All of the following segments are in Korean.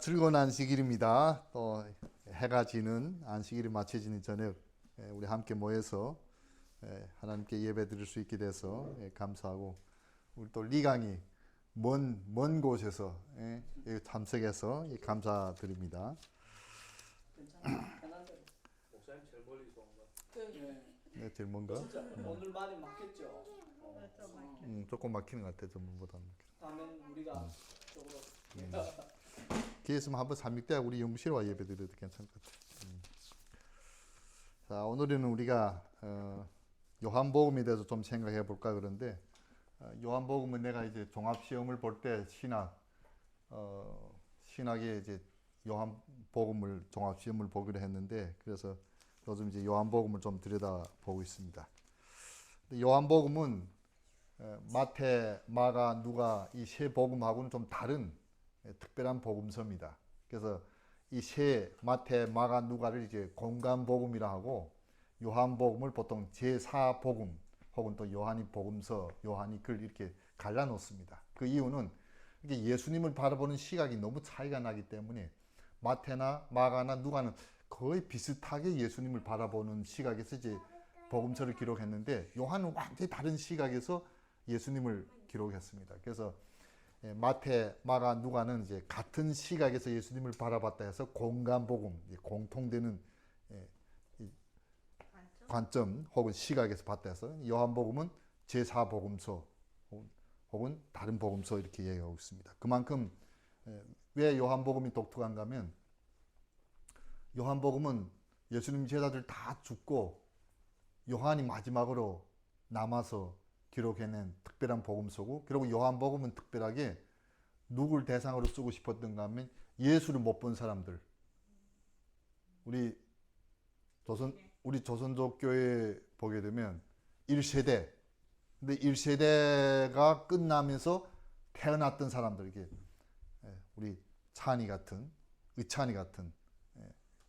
즐거운 안식일입니다. 또 해가 지는 안식일이 맞춰지는 저녁 우리 함께 모여서 하나님께 예배 드릴 수 있게 돼서 감사하고 우리 또 리강이 먼 곳에서 여기 참석해서 감사드립니다. 괜찮아. 편한 대로. 목사님 제일 멀리서 온 거. 네, 제일 뭔가 진짜 오늘 많이 막혔죠. 조금 막히는 것 같아요. 전문보다는. 다음엔 우리가 쪽으로. 기회 있으면 한번 삼육대학 우리 연구실에 와 예배 드려도 괜찮을 것 같아요. 자, 오늘은 우리가 요한복음에 대해서 좀 생각해 볼까 그런데 요한복음은 내가 이제 종합시험을 볼 때 신학에 이제 요한복음을 종합시험을 보기로 했는데 그래서 요즘 이제 요한복음을 좀 들여다보고 있습니다. 근데 요한복음은 마태, 마가, 누가 이 세 복음하고는 좀 다른 특별한 복음서입니다. 그래서 이 세 마태, 마가, 누가를 이제 공간복음이라 하고 요한복음을 보통 제4복음 혹은 또 요한이 복음서, 요한이 글 이렇게 갈라놓습니다. 그 이유는 이게 예수님을 바라보는 시각이 너무 차이가 나기 때문에 마태나 마가나 누가는 거의 비슷하게 예수님을 바라보는 시각에서 이제 복음서를 기록했는데 요한은 완전히 다른 시각에서 예수님을 기록했습니다. 그래서 마태, 마가, 누가는 이제 같은 시각에서 예수님을 바라봤다 해서 공간복음, 공통되는 관점 혹은 시각에서 봤다 해서 요한복음은 제4복음서 혹은 다른 복음서 이렇게 얘기하고 있습니다. 그만큼 왜 요한복음이 독특한가 하면 요한복음은 예수님 제자들 다 죽고 요한이 마지막으로 남아서 기록해낸 특별한 복음서고 그리고 요한복음은 특별하게 누굴 대상으로 쓰고 싶었던가 하면 예수를 못 본 사람들 우리 조선족 교회 보게 되면 1세대 근데 1세대가 끝나면서 태어났던 사람들 우리 찬이 같은 의찬이 같은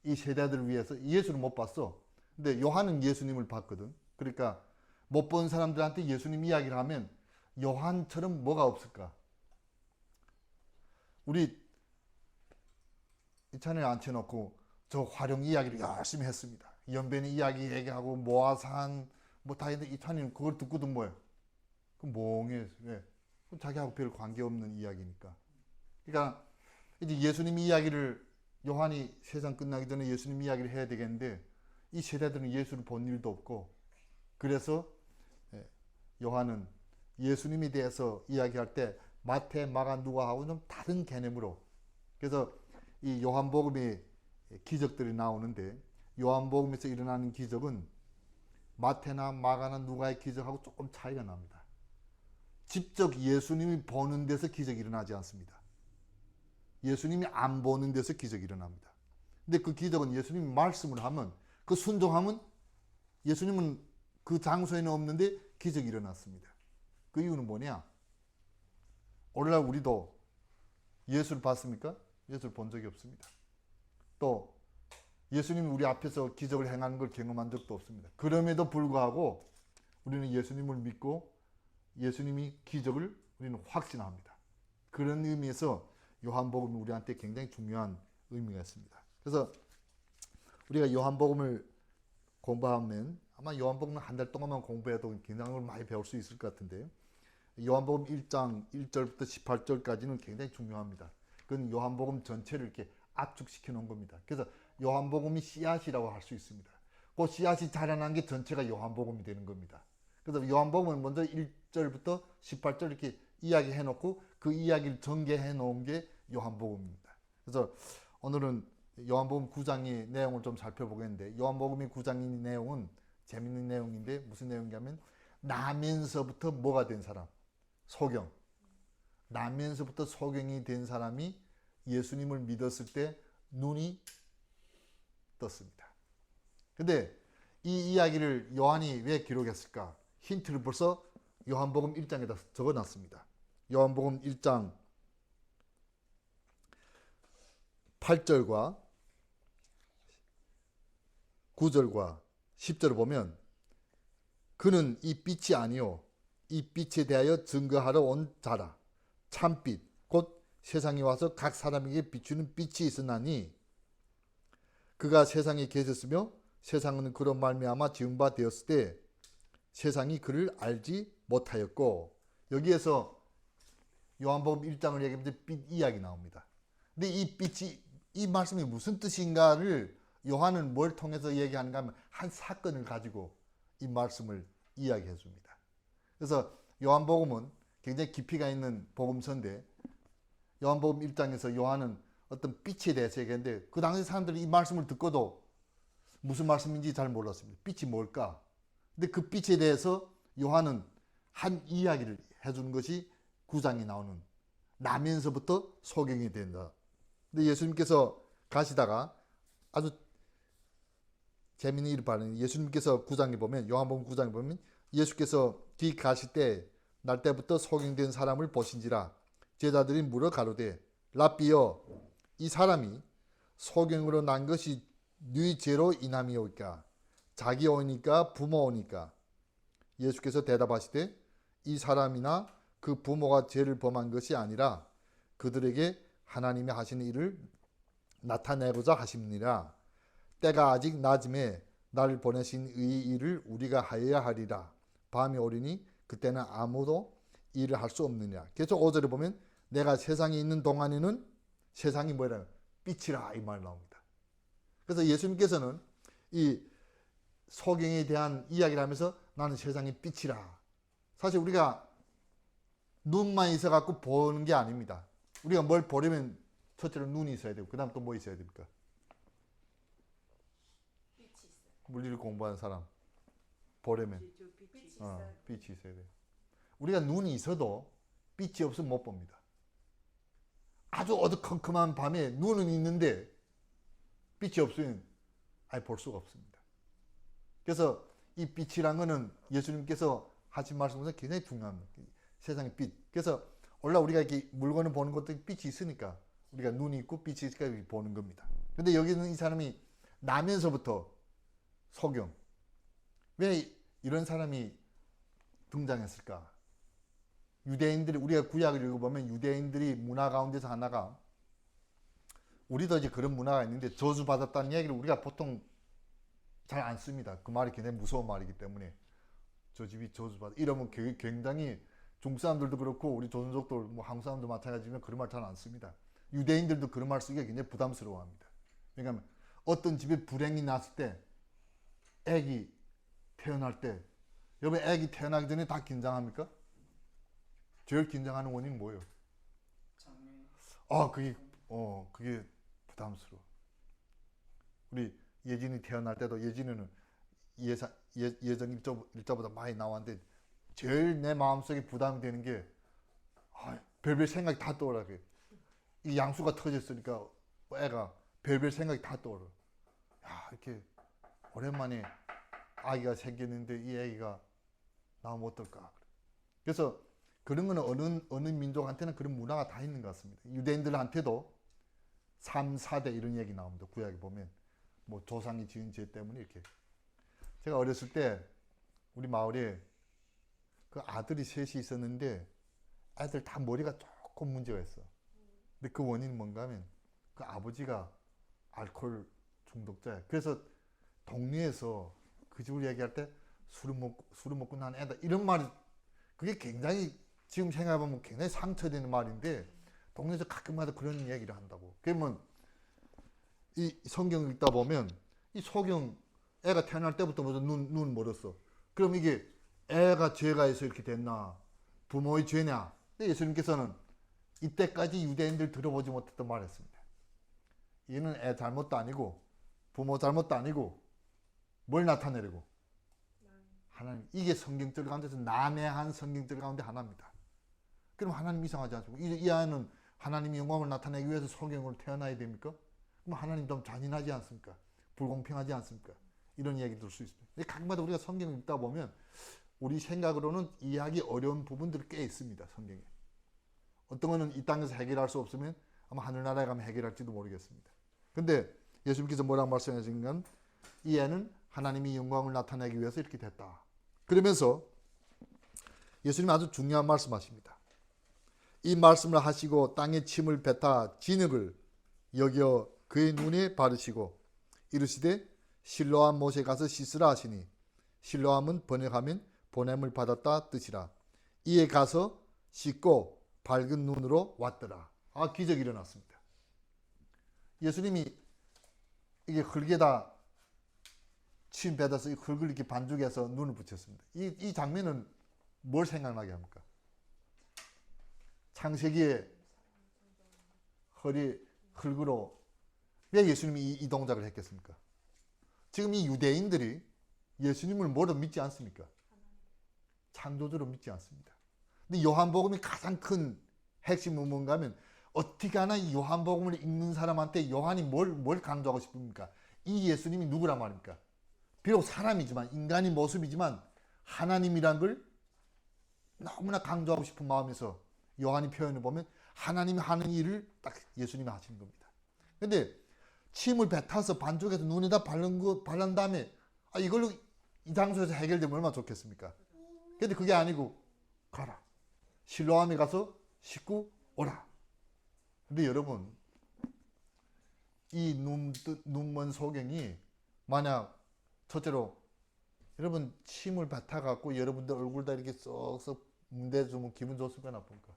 이 세대들을 위해서 예수를 못 봤어. 근데 요한은 예수님을 봤거든. 그러니까 못 본 사람들한테 예수님 이야기를 하면 요한처럼 뭐가 없을까? 우리 이찬을 앉혀놓고 저 활용 이야기를 열심히 했습니다. 연변의 이야기 얘기하고 모아산 뭐 다 했는데 이찬이는 그걸 듣고도 뭐예요? 그 멍해. 왜? 자기하고 별 관계없는 이야기니까. 그러니까 이제 예수님 이야기를 요한이 세상 끝나기 전에 예수님 이야기를 해야 되겠는데 이 세대들은 예수를 본 일도 없고 그래서 요한은 예수님에 대해서 이야기할 때 마태, 마가, 누가하고 좀 다른 개념으로 그래서 이 요한복음의 기적들이 나오는데 요한복음에서 일어나는 기적은 마태나 마가나 누가의 기적하고 조금 차이가 납니다. 직접 예수님이 보는 데서 기적이 일어나지 않습니다. 예수님이 안 보는 데서 기적이 일어납니다. 근데 그 기적은 예수님이 말씀을 하면 그 순종하면 예수님은 그 장소에는 없는데 기적이 일어났습니다. 그 이유는 뭐냐? 오늘날 우리도 예수를 봤습니까? 예수를 본 적이 없습니다. 또 예수님이 우리 앞에서 기적을 행하는 걸 경험한 적도 없습니다. 그럼에도 불구하고 우리는 예수님을 믿고 예수님이 기적을 우리는 확신합니다. 그런 의미에서 요한복음이 우리한테 굉장히 중요한 의미가 있습니다. 그래서 우리가 요한복음을 공부하면 아마 요한복음은 한 달 동안만 공부해도 굉장히 걸 많이 배울 수 있을 것 같은데 요한복음 1장 1절부터 18절까지는 굉장히 중요합니다. 그건 요한복음 전체를 이렇게 압축시켜 놓은 겁니다. 그래서 요한복음이 씨앗이라고 할 수 있습니다. 그 씨앗이 자라난 게 전체가 요한복음이 되는 겁니다. 그래서 요한복음은 먼저 1절부터 18절 이렇게 이야기해 놓고 그 이야기를 전개해 놓은 게 요한복음입니다. 그래서 오늘은 요한복음 9장의 내용을 좀 살펴보겠는데 요한복음의 9장의 내용은 재밌는 내용인데 무슨 내용이냐면 나면서부터 뭐가 된 사람 소경 나면서부터 소경이 된 사람이 예수님을 믿었을 때 눈이 떴습니다. 근데 이 이야기를 요한이 왜 기록했을까? 힌트를 벌써 요한복음 1장에다 적어놨습니다. 요한복음 1장 8절과 9절과 10절을 보면 그는 이 빛이 아니요 이 빛에 대하여 증거하러 온 자라 참빛 곧 세상에 와서 각 사람에게 비추는 빛이 있으나니 그가 세상에 계셨으며 세상은 그로 말미암아 지은 바 되었을 때 세상이 그를 알지 못하였고, 여기에서 요한복음 1장을 얘기하면서 빛 이야기 나옵니다. 근데 이 빛이, 이 말씀이 무슨 뜻인가를 요한은 뭘 통해서 얘기하는가 하면 한 사건을 가지고 이 말씀을 이야기해 줍니다. 그래서 요한복음은 굉장히 깊이가 있는 복음서인데, 요한복음 1장에서 요한은 어떤 빛에 대해서 얘기했는데 그 당시 사람들이 이 말씀을 듣고도 무슨 말씀인지 잘 몰랐습니다. 빛이 뭘까? 근데 그 빛에 대해서 요한은 한 이야기를 해주는 것이 9장에 나오는 나면서부터 소경이 된다. 근데 예수님께서 가시다가 아주 재미있는 일을 발견해요. 예수님께서 9장에 보면, 요한복음 9장에 보면 예수께서 뒤 가실 때 날 때부터 소경된 사람을 보신지라 제자들이 물어 가로되 랍비여 이 사람이 소경으로 난 것이 네 죄로 인함이오니까 자기 오니까 부모 오니까. 예수께서 대답하시되 이 사람이나 그 부모가 죄를 범한 것이 아니라 그들에게 하나님이 하시는 일을 나타내고자 하심니라. 때가 아직 낮음에 나를 보내신 이 일을 우리가 하여야 하리라. 밤이 오리니 그때는 아무도 일을 할 수 없느냐. 계속 5절에 보면 내가 세상에 있는 동안에는 세상이 뭐라 빛이라 이 말 나옵니다. 그래서 예수님께서는 이 소경에 대한 이야기를 하면서 나는 세상의 빛이라. 사실 우리가 눈만 있어 갖고 보는 게 아닙니다. 우리가 뭘 보려면 첫째로 눈이 있어야 되고, 그 다음 또 뭐 있어야 됩니까? 빛이 있어요. 물리를 공부하는 사람 보려면 빛이 있어요. 빛이 있어야 돼요. 우리가 눈이 있어도 빛이 없으면 못 봅니다. 아주 어두컴컴한 밤에 눈은 있는데 빛이 없으면 아예 볼 수가 없습니다. 그래서 이 빛이란 거는 예수님께서 하신 말씀에서 굉장히 중요합니다. 세상의 빛. 그래서 원래 우리가 이렇게 물건을 보는 것도 빛이 있으니까, 우리가 눈이 있고 빛이 있으니까 이렇게 보는 겁니다. 근데 여기는 이 사람이 나면서부터 소경. 왜 이런 사람이 등장했을까? 유대인들이, 우리가 구약을 읽어보면 유대인들이 문화 가운데서 하나가, 우리도 이제 그런 문화가 있는데 저주받았다는 얘기를 우리가 보통 잘 안 씁니다. 그 말이 굉장히 무서운 말이기 때문에. 저 집이 저주받았다 이러면 굉장히 중국 사람들도 그렇고 우리 조선족도 뭐 한국 사람도 마찬가지지만 그런 말 잘 안 씁니다. 유대인들도 그런 말 쓰기가 굉장히 부담스러워합니다. 왜냐하면 어떤 집에 불행이 났을 때, 애기 태어날 때, 여러분 애기 태어나기 전에 다 긴장합니까? 제일 긴장하는 원인이 뭐예요? 장애. 그게 부담스러워. 우리 예진이 태어날 때도 예진이는 예정 일자보다 많이 나왔는데 제일 내 마음속에 부담이 되는 게 별별 생각이 다 떠오르게. 이 양수가 터졌으니까 애가 별별 생각이 다 떠오르. 이렇게 오랜만에 아기가 생겼는데 이 아기가 나오면 어떨까. 그래서 그런 거는 어느 민족한테는 그런 문화가 다 있는 것 같습니다. 유대인들한테도 3, 4대 이런 얘기 나옵니다. 구약에 보면 뭐 조상이 지은 죄 때문에 이렇게. 제가 어렸을 때 우리 마을에 그 아들이 셋이 있었는데 애들 다 머리가 조금 문제가 있어. 근데 그 원인이 뭔가 하면 그 아버지가 알코올 중독자야. 그래서 동네에서 그 집을 얘기할 때 술을 먹고 난 애다 이런 말이, 그게 굉장히 지금 생각해보면 굉장히 상처되는 말인데 동네에서 가끔마다 그런 얘기를 한다고. 그러면 이 성경을 읽다 보면 이 소경, 애가 태어날 때부터 먼저 눈 멀었어. 그럼 이게 애가 죄가 있어 이렇게 됐나? 부모의 죄냐? 근데 예수님께서는 이때까지 유대인들 들어보지 못했던 말을 했습니다. 얘는 애 잘못도 아니고 부모 잘못도 아니고 뭘 나타내려고? 하나님. 이게 성경절 가운데서 난해한 성경절 가운데 하나입니다. 그럼 하나님 이상하지 않습니까? 이 아이는 하나님의 영광을 나타내기 위해서 소경으로 태어나야 됩니까? 그럼 하나님 좀 잔인하지 않습니까? 불공평하지 않습니까? 이런 이야기 들 수 있습니다. 가끔마다 우리가 성경을 읽다 보면 우리 생각으로는 이해하기 어려운 부분들이 꽤 있습니다. 성경에. 어떤 거는 이 땅에서 해결할 수 없으면 아마 하늘나라에 가면 해결할지도 모르겠습니다. 근데 예수님께서 뭐라고 말씀하시는 이 애는 하나님의 영광을 나타내기 위해서 이렇게 됐다. 그러면서 예수님이 아주 중요한 말씀하십니다. 이 말씀을 하시고 땅에 침을 뱉어 진흙을 여겨 그의 눈에 바르시고 이르시되 실로암 못에 가서 씻으라 하시니 실로암은 번역하면 보냄을 받았다 뜻이라. 이에 가서 씻고 밝은 눈으로 왔더라. 기적이 일어났습니다. 예수님이 이게 흙에다 침 뱉어서 이 흙을 이렇게 반죽해서 눈을 붙였습니다. 이 장면은 뭘 생각나게 합니까? 창세기에 흙으로 왜 예수님이 이 동작을 했겠습니까? 지금 이 유대인들이 예수님을 뭐로 믿지 않습니까? 창조주로 믿지 않습니다. 근데 요한복음이 가장 큰 핵심은 뭔가 하면 어떻게 하나 이 요한복음을 읽는 사람한테 요한이 뭘 강조하고 싶습니까? 이 예수님이 누구란 말입니까? 비록 사람이지만 인간의 모습이지만 하나님이란 걸 너무나 강조하고 싶은 마음에서 요한이 표현을 보면 하나님이 하는 일을 딱 예수님이 하시는 겁니다. 근데 침을 뱉어서 반죽해서 눈에다 바른 다음에 이걸로 이 장소에서 해결되면 얼마나 좋겠습니까? 근데 그게 아니고 가라. 실로암에 가서 씻고 오라. 근데 여러분 이 눈먼 소경이 만약 첫째로 여러분 침을 뱉어갖고 여러분들 얼굴다 이렇게 쏙쏙 문대주면 기분 좋습니까 나쁩니까?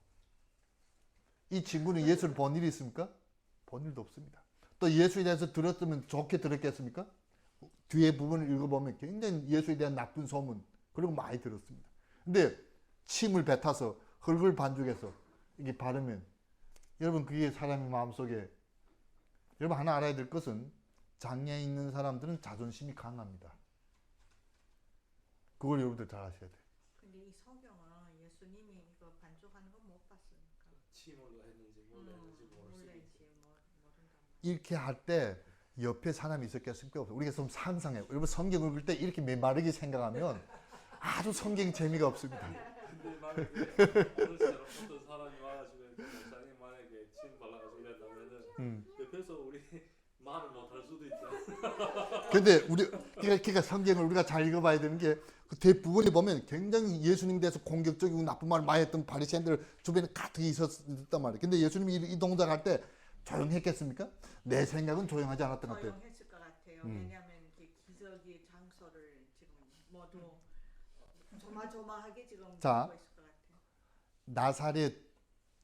이 친구는 예수를 본 일이 있습니까? 본 일도 없습니다. 또 예수에 대해서 들었으면 좋게 들었겠습니까? 뒤에 부분을 읽어보면 굉장히 예수에 대한 나쁜 소문 그리고 많이 들었습니다. 근데 침을 뱉어서 흙을 반죽해서 이게 바르면 여러분 그게 사람의 마음속에 여러분 하나 알아야 될 것은 장애에 있는 사람들은 자존심이 강합니다. 그걸 여러분들 잘 아셔야 돼요. 근데 이 성경은 예수님이 이거 반죽하는 거 못 봤으니까. 침으로 했는지 몰래 했는지 모를 수도 몰래 있죠. 모른단 이렇게 할 때 옆에 사람이 있었겠습니까? 없어요. 우리가 좀 상상해요. 여러분 성경 읽을 때 이렇게 메마르게 생각하면 아주 성경이 재미가 없습니다. 근데 만약에 오늘처럼 어떤 사람이 와가지고 목사님 만약에 침 발라가지고 이랬다면은 옆에서 우리 말을 못할 수도 있죠. 근데 그러니까 성경을 우리가 잘 읽어봐야 되는 게 그 대부분에 보면 굉장히 예수님에 대해서 공격적이고 나쁜 말을 많이 했던 바리새인들 주변에 가득 있었단 말이에요. 근데 예수님이 이 동작할 때 조용했겠습니까? 내 생각은 조용하지 않았던 것 같아요. 조용했을 것 같아요. 왜냐하면 이렇게 기적의 장소를 지금 모두 조마조마하게 지금 자. 보고 있을 것 같아요. 나사렛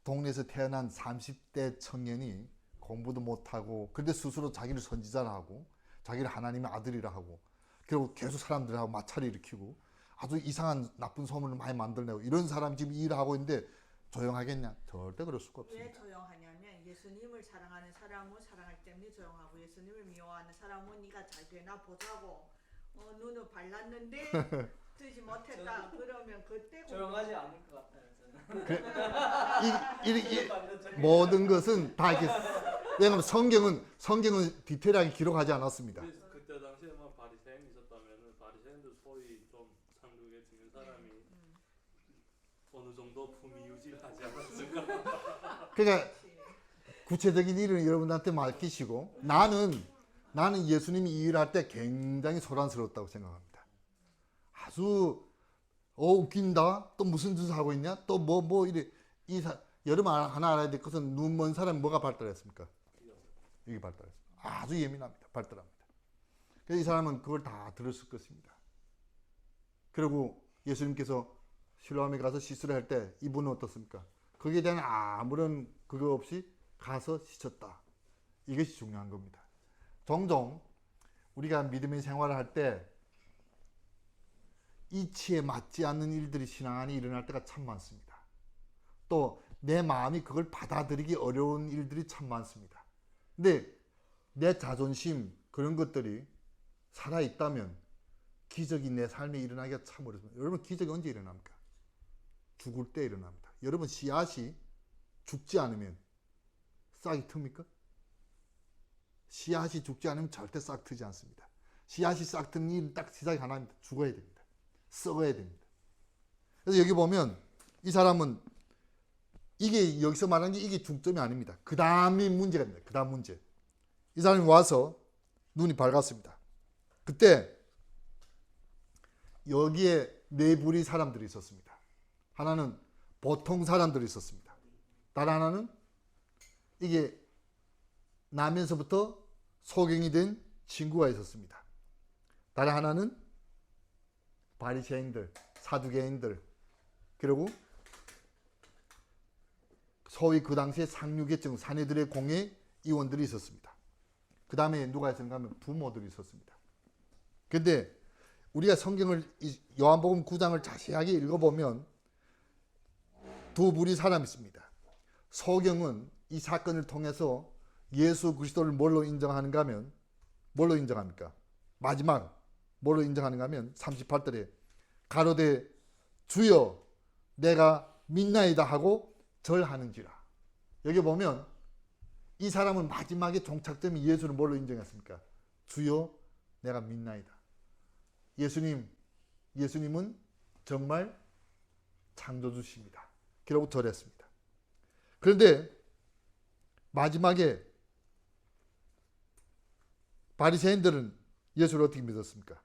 동네에서 태어난 30대 청년이 공부도 못하고 근데 스스로 자기를 선지자라 하고 자기를 하나님의 아들이라 하고 그리고 계속 사람들하고 마찰을 일으키고 아주 이상한 나쁜 소문을 많이 만들어내고 이런 사람이 지금 일을 하고 있는데 조용하겠냐? 절대 그럴 수가 왜 없습니다. 조용하냐면 예수님을 사랑하는 사람은 사랑할 때문에 조용하고 예수님을 미워하는 사람은 네가 잘 되나 보자고 눈을 발랐는데 뜨지 못했다 그러면 그때 조용하지 않을 것 같아요. 저는. 모든 것은 다 이렇게 왜냐하면 성경은 디테일하게 기록하지 않았습니다. 그래서 그때 당시에만 바리새인이 있었다면은 바리새인들 소리 좀 상륙에 듣는 사람이 어느 정도 품위 유지를 하지 않았을까? 그러니까 구체적인 일을 여러분한테 맡기시고 나는 예수님이 이 일을 할 때 굉장히 소란스러웠다고 생각합니다. 아주 웃긴다. 또 무슨 짓을 하고 있냐? 또 뭐 이래 여러분 하나 알아야 될 것은 눈먼 사람이 뭐가 발달했습니까? 이게 발달했어요. 아주 예민합니다. 발달합니다. 그래서 이 사람은 그걸 다 들었을 것입니다. 그리고 예수님께서 실로암에 가서 씻으라 할 때 이분은 어떻습니까? 거기에 대한 아무런 그거 없이 가서 씻었다. 이것이 중요한 겁니다. 종종 우리가 믿음의 생활을 할 때 이치에 맞지 않는 일들이 신앙 안에 일어날 때가 참 많습니다. 또 내 마음이 그걸 받아들이기 어려운 일들이 참 많습니다. 근데 내 자존심 그런 것들이 살아있다면 기적이 내 삶에 일어나기가 참 어렵습니다. 여러분 기적이 언제 일어납니까? 죽을 때 일어납니다. 여러분 씨앗이 죽지 않으면 싹이 틉니까? 씨앗이 죽지 않으면 절대 싹 트지 않습니다. 씨앗이 싹 트는 일은 딱 시작이 하나입니다. 죽어야 됩니다. 썩어야 됩니다. 그래서 여기 보면 이 사람은 이게 여기서 말하는 게 이게 중점이 아닙니다. 그 다음이 문제가 됩니다. 그 다음 문제. 이 사람이 와서 눈이 밝았습니다. 그때 여기에 네 부류의 사람들이 있었습니다. 하나는 보통 사람들이 있었습니다. 다른 하나는 이게 나면서부터 소경이 된 친구가 있었습니다. 다른 하나는 바리새인들, 사두개인들, 그리고 소위 그 당시에 상류계층, 사내들의 공예 이원들이 있었습니다. 그 다음에 누가 있었는가 하면 부모들이 있었습니다. 근데 우리가 성경을 요한복음 9장을 자세하게 읽어보면 두 부류의 사람이 있습니다. 소경은 이 사건을 통해서 예수 그리스도를 뭘로 인정하는가 하면 뭘로 인정합니까? 마지막 뭘로 인정하는가 하면 38절에 가로되 주여 내가 믿나이다 하고 절하는지라. 여기 보면 이 사람은 마지막에 종착점이 예수를 뭘로 인정했습니까? 주여 내가 믿나이다. 예수님은 정말 창조주십니다. 그러고 절했습니다. 그런데 마지막에 바리새인들은 예수를 어떻게 믿었습니까?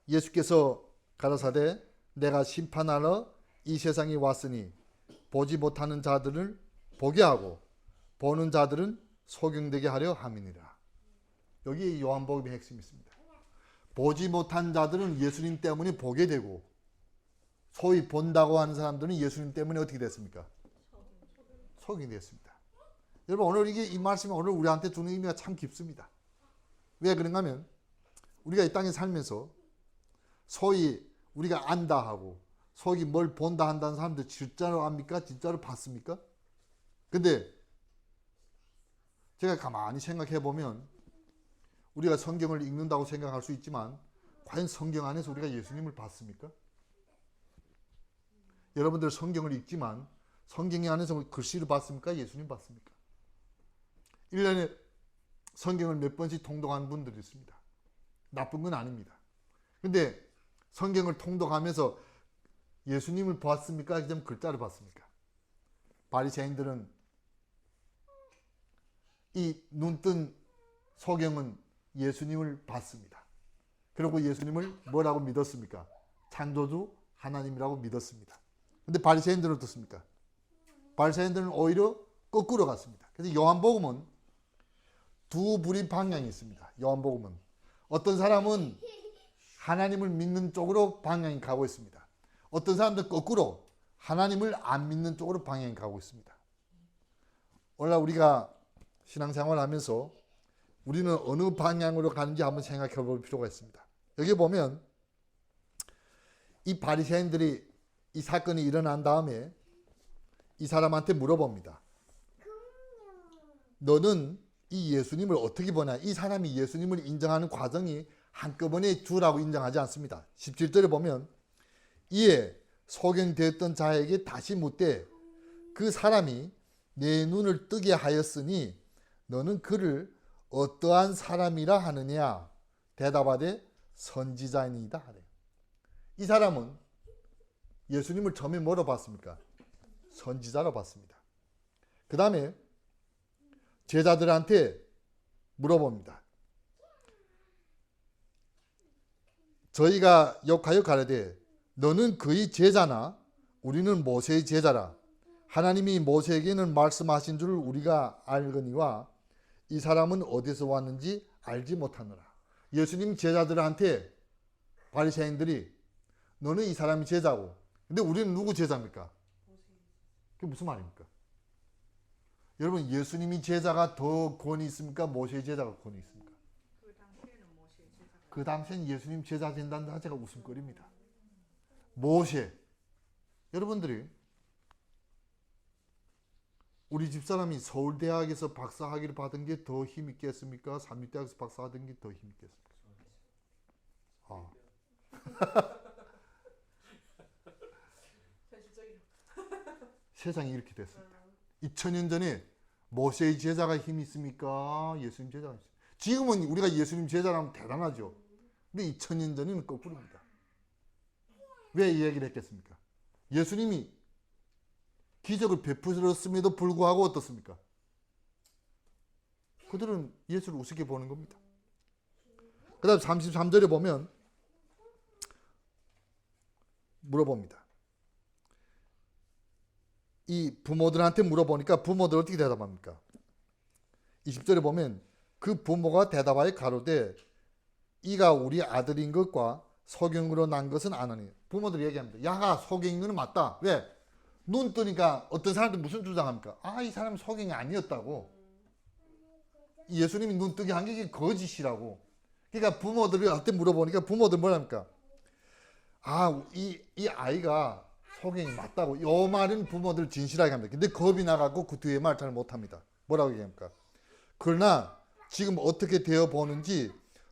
예수께서 가라사대 내가 심판하러 이 세상에 왔으니 보지 못하는 자들을 보게 하고 보는 자들은 소경되게 하려 함이니라. 여기 요한복음의 핵심이 있습니다. 보지 못한 자들은 예수님 때문에 보게 되고 소위 본다고 하는 사람들은 예수님 때문에 어떻게 됐습니까? 소경이 됐습니다. 여러분 오늘 이 말씀이 오늘 우리한테 주는 의미가 참 깊습니다. 왜 그런가 하면 우리가 이 땅에 살면서 소위 우리가 안다 하고 소위 뭘 본다 한다는 사람들 진짜로 압니까? 진짜로 봤습니까? 근데 제가 가만히 생각해 보면 우리가 성경을 읽는다고 생각할 수 있지만 과연 성경 안에서 우리가 예수님을 봤습니까? 여러분들 성경을 읽지만 성경 안에서 글씨를 봤습니까? 예수님 봤습니까? 1년에 성경을 몇 번씩 통독하는 분들이 있습니다. 나쁜 건 아닙니다. 근데 성경을 통독하면서 예수님을 봤습니까? 아니면 글자를 봤습니까? 바리새인들은 이 눈뜬 소경은 예수님을 봤습니다. 그리고 예수님을 뭐라고 믿었습니까? 창조주 하나님이라고 믿었습니다. 근데 바리새인들은 어떻습니까? 바리새인들은 오히려 거꾸로 갔습니다. 그래서 요한복음은 두 부류의 방향이 있습니다. 요한복음은 어떤 사람은 하나님을 믿는 쪽으로 방향이 가고 있습니다. 어떤 사람들 거꾸로 하나님을 안 믿는 쪽으로 방향이 가고 있습니다. 오늘 우리가 신앙생활을 하면서 우리는 어느 방향으로 가는지 한번 생각해 볼 필요가 있습니다. 여기 보면 이 바리새인들이 이 사건이 일어난 다음에 이 사람한테 물어봅니다. 너는 이 예수님을 어떻게 보냐? 이 사람이 예수님을 인정하는 과정이 한꺼번에 주라고 인정하지 않습니다. 17절에 보면 이에 소경되었던 자에게 다시 묻되 그 사람이 내 눈을 뜨게 하였으니 너는 그를 어떠한 사람이라 하느냐? 대답하되 선지자이니이다 하래. 이 사람은 예수님을 처음에 뭐로 봤습니까? 선지자로 봤습니다. 그 다음에 제자들한테 물어봅니다. 저희가 욕하여 가르되 너는 그의 제자나 우리는 모세의 제자라. 하나님이 모세에게는 말씀하신 줄 우리가 알거니와 이 사람은 어디서 왔는지 알지 못하노라. 예수님 제자들한테 바리새인들이 너는 이 사람이 제자고 근데 우리는 누구 제자입니까? 그게 무슨 말입니까? 여러분 예수님이 제자가 더 권위 있습니까? 모세의 제자가 권위 있습니까? 그 당시에는 예수님 제자 된다는 자체가 웃음거리입니다. 모세 여러분들이 우리 집사람이 서울대학에서 박사학위를 받은 게 더 힘있겠습니까? 삼육대학에서 박사받은 게 더 힘있겠습니까? 아. 세상이 이렇게 됐습니다. 2000년 전에 모세의 제자가 힘이 있습니까? 예수님 제자가 있습니까? 지금은 우리가 예수님 제자라면 대단하죠. 근데 2000년 전에는 거꾸로입니다. 왜 이 얘기를 했겠습니까? 예수님이 기적을 베풀었음에도 불구하고 어떻습니까? 그들은 예수를 우습게 보는 겁니다. 그 다음 33절에 보면 물어봅니다. 이 부모들한테 물어보니까 부모들 어떻게 대답합니까? 20절에 보면 그 부모가 대답하여 가로되 이가 우리 아들인 것과 소경으로 난 것은 아느니. 부모들이 얘기합니다. 야가 소경인 건 맞다. 왜? 눈 뜨니까 어떤 사람들이 무슨 주장합니까? 아, 이 사람은 소경이 아니었다고. 예수님이 눈 뜨게 한 게 거짓이라고. 그러니까 부모들한테 물어보니까 부모들 뭐랍니까? 아, 이 아이가 소경이 맞다고. 요 말은 부모들 진실하게 합니다. 근데 겁이 나갖고 그 뒤에 말 잘 못합니다. 뭐라고 얘기합니까? 그러나 지금 어떻게 되어 보는지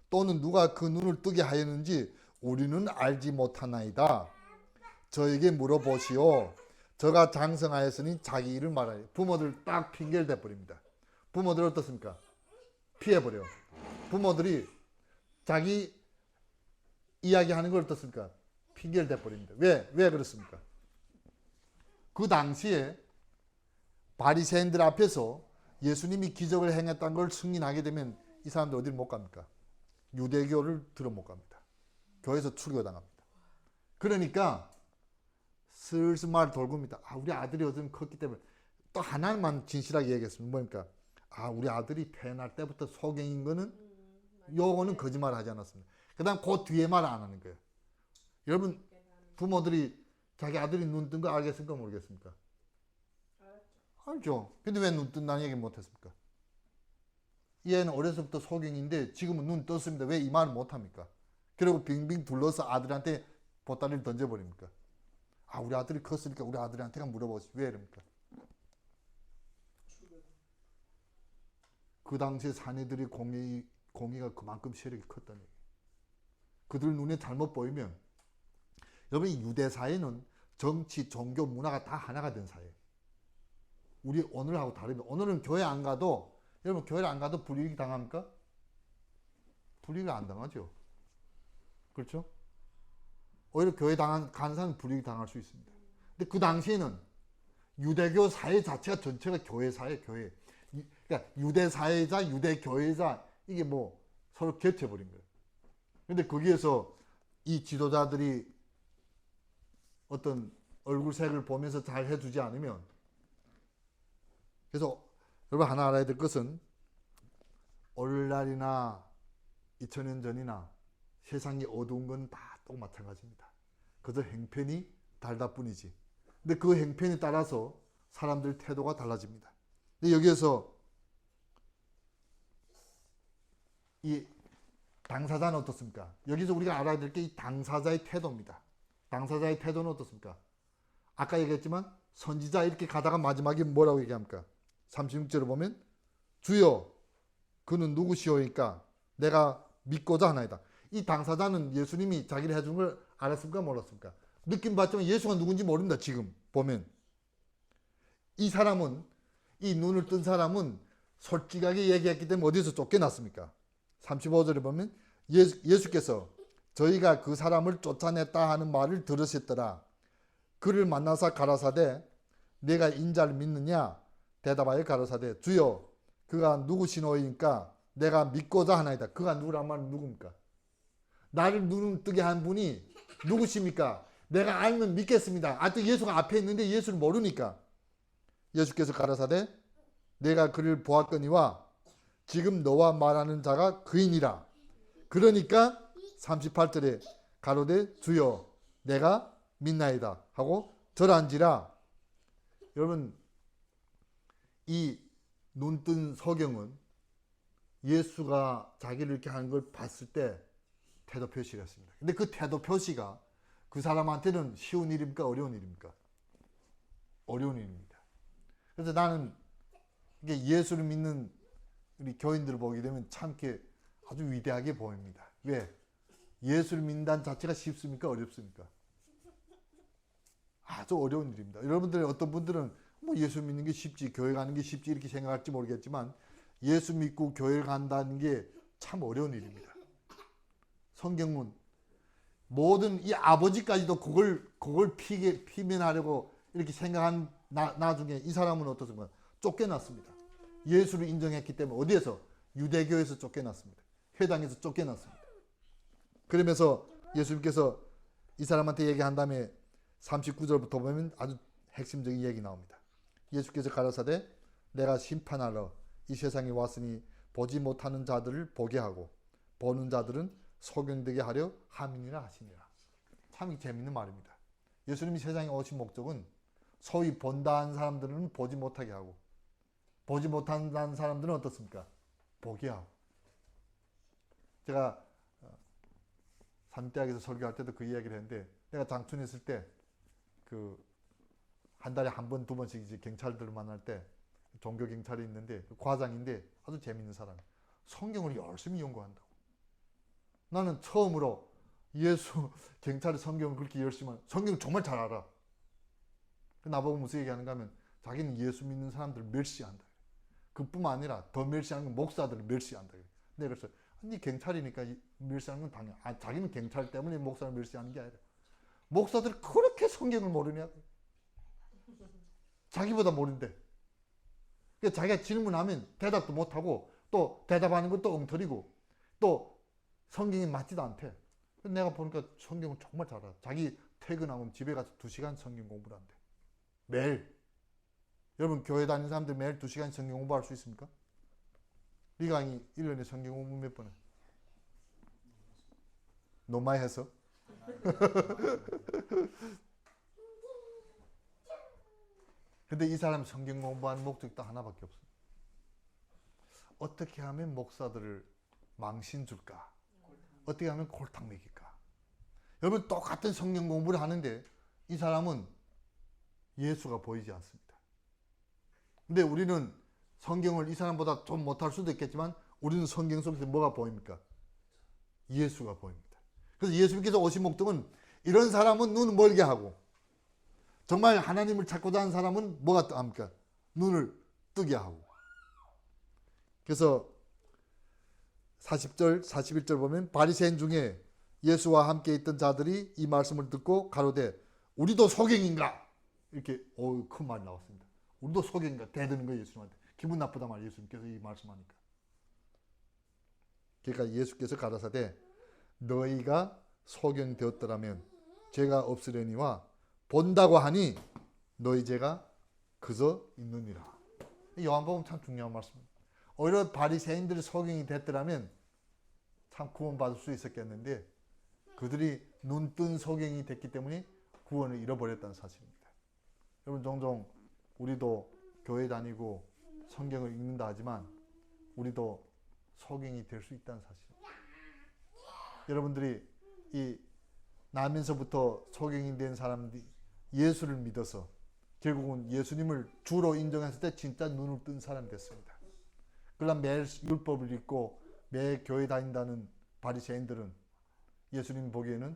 또는 누가 그 눈을 뜨게 하였는지 우리는 알지 못하나이다. 저에게 물어보시오. 저가 장성하였으니 자기 일을 말하여. 부모들 딱 핑계를 대버립니다. 부모들 어떻습니까? 피해버려. 부모들이 자기 이야기하는 걸 어떻습니까? 핑계를 대버립니다. 왜 그렇습니까? 그 당시에 바리새인들 앞에서 예수님이 기적을 행했다는 걸 승인하게 되면 이 사람들 어디를 못 갑니까? 유대교를 들어 못 갑니다. 교회에서 출교당합니다. 그러니까 슬슬 말 돌고입니다. 아, 우리 아들이 어좀 컸기 때문에. 또 하나만 진실하게 얘기했습니다. 뭡니까? 아, 우리 아들이 태어날 때부터 소경인 거는 요거는 거짓말 하지 않았습니다. 그 다음 그 뒤에 말 안 하는 거예요. 여러분 부모들이 자기 아들이 눈 뜬 거 알겠습니까? 모르겠습니까? 알죠. 근데 왜 눈 뜬다는 얘기 못했습니까? 얘는 어려서부터 소경인데 지금은 눈 떴습니다. 왜 이 말을 못합니까? 그리고 빙빙 둘러서 아들한테 보따리를 던져버립니까? 아, 우리 아들이 컸으니까 우리 아들한테가 물어보시. 왜 이럽니까? 그 당시에 사내들의 공의가 그만큼 세력이 컸다는 얘기예요. 그들 눈에 잘못 보이면, 여러분 이 유대 사회는 정치, 종교, 문화가 다 하나가 된 사회예요. 우리 오늘하고 다릅니다. 오늘은 교회 안 가도, 여러분 교회를 안 가도 불이익 당합니까? 불이익 안 당하죠. 그렇죠? 오히려 교회 가는 사람은 불이익 당할 수 있습니다. 근데 그 당시에는 유대교 사회 자체가 전체가 교회 사회, 교회. 그러니까 유대 사회자, 유대 교회자, 이게 뭐 서로 겹쳐버린 거예요. 근데 거기에서 이 지도자들이 어떤 얼굴색을 보면서 잘 해주지 않으면, 그래서 여러분 하나 알아야 될 것은 오늘날이나 2000년 전이나 세상이 어두운 건 다 똑 마찬가지입니다. 그저 행편이 달다 뿐이지. 근데 그 행편에 따라서 사람들 태도가 달라집니다. 근데 여기에서 이 당사자는 어떻습니까? 여기서 우리가 알아야 될 게 이 당사자의 태도입니다. 당사자의 태도는 어떻습니까? 아까 얘기했지만 선지자 이렇게 가다가 마지막에 뭐라고 얘기합니까? 36절을 보면 주여 그는 누구시오니까 내가 믿고자 하나이다. 이 당사자는 예수님이 자기를 해준 걸 알았습니까? 몰랐습니까? 느낌 봤지만 예수가 누군지 모릅니다. 지금 보면 이 사람은, 이 눈을 뜬 사람은 솔직하게 얘기했기 때문에 어디서 쫓겨났습니까? 35절에 보면 예수께서 저희가 그 사람을 쫓아냈다 하는 말을 들으셨더라. 그를 만나서 가라사대 내가 인자를 믿느냐? 대답하여 가라사대 주여 그가 누구시노이니까 내가 믿고자 하나이다. 그가 누구란 말은 누굽니까? 나를 눈을 뜨게 한 분이 누구십니까? 내가 알면 믿겠습니다. 하여튼 예수가 앞에 있는데 예수를 모르니까 예수께서 가라사대 내가 그를 보았거니와 지금 너와 말하는 자가 그이니라. 그러니까 38절에 가로되 주여 내가 믿나이다 하고 절한지라. 여러분 이 눈뜬 소경은 예수가 자기를 이렇게 하는 걸 봤을 때 태도 표시를 했습니다. 근데 그 태도 표시가 그 사람한테는 쉬운 일입니까? 어려운 일입니까? 어려운 일입니다. 그래서 나는 이게 예수를 믿는 우리 교인들을 보게 되면 참 이렇게 아주 위대하게 보입니다. 왜? 예수를 믿는다는 자체가 쉽습니까? 어렵습니까? 아주 어려운 일입니다. 여러분들 어떤 분들은 뭐 예수 믿는 게 쉽지, 교회 가는 게 쉽지 이렇게 생각할지 모르겠지만 예수 믿고 교회를 간다는 게 참 어려운 일입니다. 성경은 모든 이 아버지까지도 그걸 피면하려고 이렇게 생각한 나중에 이 사람은 어떻습니까? 쫓겨났습니다. 예수를 인정했기 때문에 어디에서? 유대교에서 쫓겨났습니다. 회당에서 쫓겨났습니다. 그러면서 예수님께서 이 사람한테 얘기한 다음에 39절부터 보면 아주 핵심적인 얘기 나옵니다. 예수께서 가라사대 내가 심판하러 이 세상에 왔으니 보지 못하는 자들을 보게 하고 보는 자들은 소경되게 하려 함이니라 하시니라. 참 재밌는 말입니다. 예수님이 세상에 오신 목적은 소위 본다 한 사람들은 보지 못하게 하고 보지 못한다는 사람들은 어떻습니까? 보게 하고. 제가 산대학에서 설교할 때도 그 이야기를 했는데 내가 장춘에 있을 때 한 달에 한 번, 두 번씩 이제 경찰들을 만날 때 종교 경찰이 있는데 그 과장인데 아주 재밌는 사람. 성경을 열심히 연구한다고. 나는 처음으로 예수 경찰이 성경을 그렇게 열심히 성경 정말 잘 알아. 나보고 무슨 얘기하는가 하면 자기는 예수 믿는 사람들을 멸시한다. 그뿐만 아니라 더 멸시하는 건 목사들을 멸시한다. 내가 그래서 네 경찰이니까 멸시하는 건 당연. 자기는 경찰 때문에 목사를 멸시하는 게 아니라 목사들이 그렇게 성경을 모르냐? 자기보다 모른대. 그러니까 자기가 질문하면 대답도 못하고 또 대답하는 것도 엉터리고 또 성경이 맞지도 않대. 내가 보니까 성경을 정말 잘 알아. 자기 퇴근하고 집에 가서 2시간 성경 공부를 한대. 매일. 여러분 교회 다니는 사람들 매일 2시간 성경 공부할 수 있습니까? 리강이 1년에 성경 공부 몇 번 해? 너무 많이 해서? 근데 이 사람이 성경 공부하는 목적이 딱 하나밖에 없어. 어떻게 하면 목사들을 망신 줄까? 어떻게 하면 골탕 먹일까? 여러분 똑같은 성경 공부를 하는데 이 사람은 예수가 보이지 않습니다. 근데 우리는 성경을 이 사람보다 좀 못할 수도 있겠지만 우리는 성경 속에서 뭐가 보입니까? 예수가 보입니다. 그래서 예수님께서 오신 목적은 이런 사람은 눈을 멀게 하고 정말 하나님을 찾고자 하는 사람은 뭐가 합니까? 눈을 뜨게 하고. 그래서 40절, 41절 보면 바리새인 중에 예수와 함께 있던 자들이 이 말씀을 듣고 가로되 우리도 소경인가? 이렇게 큰 말이 나왔습니다. 우리도 소경인가? 대드는 거예요, 예수님한테. 기분 나쁘단 말이에요, 예수님께서 이 말씀하니까. 그러니까 예수께서 가라사대 너희가 소경되었더라면 죄가 없으려니와 본다고 하니 너희 죄가 그저 있느니라. 요한복음 참 중요한 말씀입니다. 오히려 바리새인들이 소경이 됐더라면 참 구원받을 수 있었겠는데 그들이 눈뜬 소경이 됐기 때문에 구원을 잃어버렸다는 사실입니다. 여러분 종종 우리도 교회 다니고 성경을 읽는다 하지만 우리도 소경이 될 수 있다는 사실입니다. 여러분들이 이 나면서부터 소경이 된 사람들이 예수를 믿어서 결국은 예수님을 주로 인정했을 때 진짜 눈을 뜬 사람이 됐습니다. 그러나 매일 율법을 읽고 매일 교회 다닌다는 바리새인들은 예수님 보기에는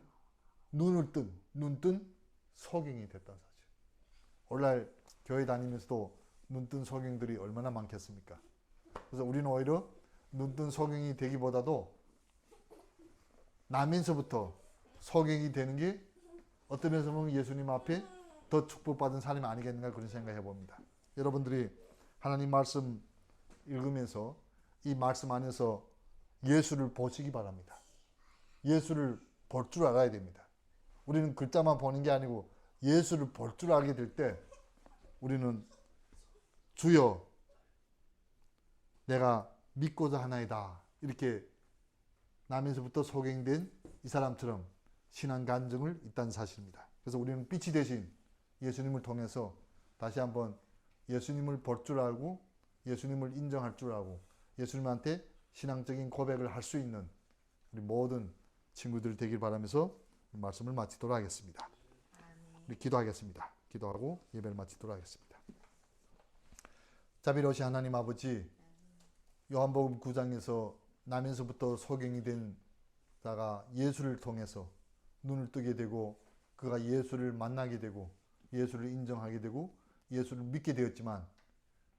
눈뜬 소경이 됐다는 사실. 오늘날 교회 다니면서도 눈뜬 소경들이 얼마나 많겠습니까? 그래서 우리는 오히려 눈뜬 소경이 되기보다도 나면서부터 소경이 되는 게 어떤 면에서 보면 예수님 앞에 더 축복받은 삶이 아니겠는가 그런 생각을 해봅니다. 여러분들이 하나님 말씀 읽으면서 이 말씀 안에서 예수를 보시기 바랍니다. 예수를 볼 줄 알아야 됩니다. 우리는 글자만 보는 게 아니고 예수를 볼 줄 알게 될 때 우리는 주여 내가 믿고자 하나이다 이렇게 나면서부터 소경된 이 사람처럼 신앙 간증을 있다는 사실입니다. 그래서 우리는 빛이 되신 예수님을 통해서 다시 한번 예수님을 볼 줄 알고 예수님을 인정할 줄 알고 예수님한테 신앙적인 고백을 할 수 있는 우리 모든 친구들 되길 바라면서 말씀을 마치도록 하겠습니다. 우리 기도하겠습니다. 기도하고 예배를 마치도록 하겠습니다. 자비로우신 하나님 아버지, 요한복음 9장에서 나면서부터 소경이 된 자가 예수를 통해서 눈을 뜨게 되고 그가 예수를 만나게 되고 예수를 인정하게 되고 예수를 믿게 되었지만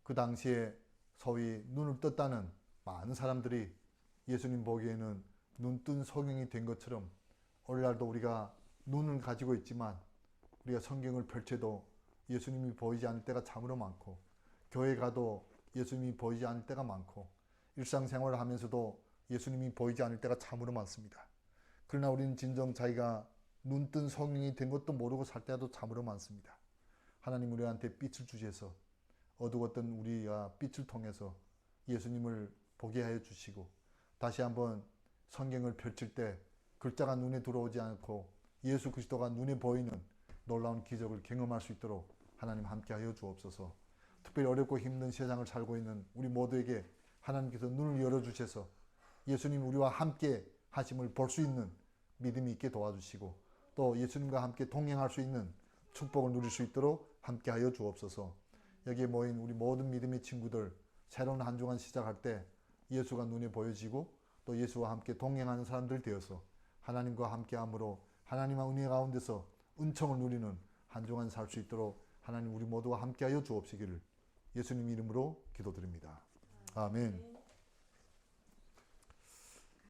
그 당시에 소위 눈을 떴다는 많은 사람들이 예수님 보기에는 눈뜬 소경이 된 것처럼 오늘날도 우리가 눈을 가지고 있지만 우리가 성경을 펼쳐도 예수님이 보이지 않을 때가 참으로 많고 교회 가도 예수님이 보이지 않을 때가 많고 일상생활을 하면서도 예수님이 보이지 않을 때가 참으로 많습니다. 그러나 우리는 진정 자기가 눈뜬 소경이 된 것도 모르고 살 때도 참으로 많습니다. 하나님 우리한테 빛을 주셔서 어두웠던 우리가 빛을 통해서 예수님을 보게 하여 주시고 다시 한번 성경을 펼칠 때 글자가 눈에 들어오지 않고 예수 그리스도가 눈에 보이는 놀라운 기적을 경험할 수 있도록 하나님 함께하여 주옵소서. 특별히 어렵고 힘든 세상을 살고 있는 우리 모두에게 하나님께서 눈을 열어주셔서 예수님 우리와 함께 하심을 볼 수 있는 믿음이 있게 도와주시고 또 예수님과 함께 동행할 수 있는 축복을 누릴 수 있도록 함께하여 주옵소서. 여기에 모인 우리 모든 믿음의 친구들 새로운 한 주간 시작할 때 예수가 눈에 보여지고 또 예수와 함께 동행하는 사람들 되어서 하나님과 함께함으로 하나님의 은혜 가운데서 은총을 누리는 한 주간 살 수 있도록 하나님 우리 모두와 함께하여 주옵시기를 예수님 이름으로 기도드립니다. 아멘.